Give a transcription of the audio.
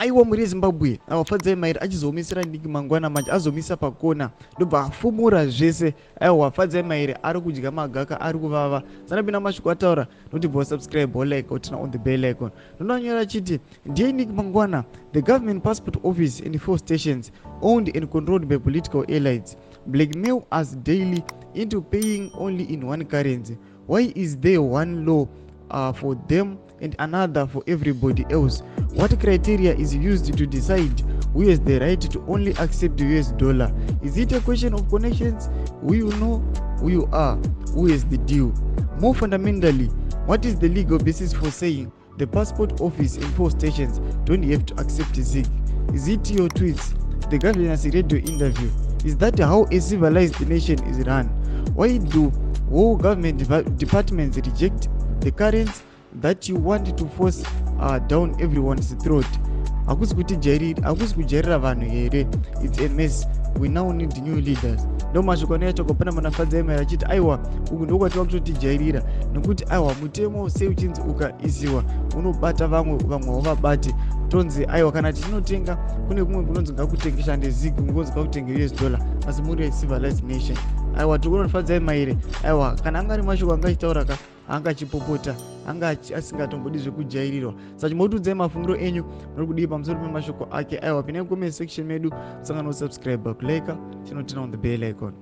aiwa muri Zimbabwe Advocate Mahere achizomisira Nick Mangwana manje azomisa pakona ndobva afumura zvese. Aiwa Advocate Mahere ari kudya magaka ari kuvava. Sanapinda mashoko ataura noti bo subscribe or like or turn on the bell icon. Ndonanyora chiti ndiye Nick Mangwana, the government passport office and 4 stations owned and controlled by political elites blackmail us daily into paying only in one currency. Why is there one law for them and another for everybody else? What criteria is used to decide who has the right to only accept the US dollar? Is it a question of connections? Will you know who you are? Who has the deal? More fundamentally, what is the legal basis for saying the passport office and 4 stations don't have to accept ZIG? Is it your tweets, the governor's radio interview? Is that how a civilized nation is run? Why do all government departments reject the currents that you want to force down everyone's throat? Akusi kujairira vanhu here. It's a mess. We now need new leaders. Ndo mashoko anachokopana Advocate Mahere achiti aiwa uku ndokwatiwa kutotijairira nekuti aiwa mutemo sei uchinzi ukaisiwa unobata vamwe wavabati. Tonzi aiwa kana tichinotenga kune kumwe kunonzi ngakutengesha ndezigi kunonzi ngakutenga US dollar asi muri civilized nation. Aiwa tikuona Advocate Mahere aiwa kana anga ari mashoko angachitaura ka anga achipopota anga asingatombodi zvekujairirwa. Saka motudze mafungiro enyu muri kudii pamusoro pemashoko ake. Aiwa pinai comment section medu sangano subscribe kulike chinotina on the bell icon.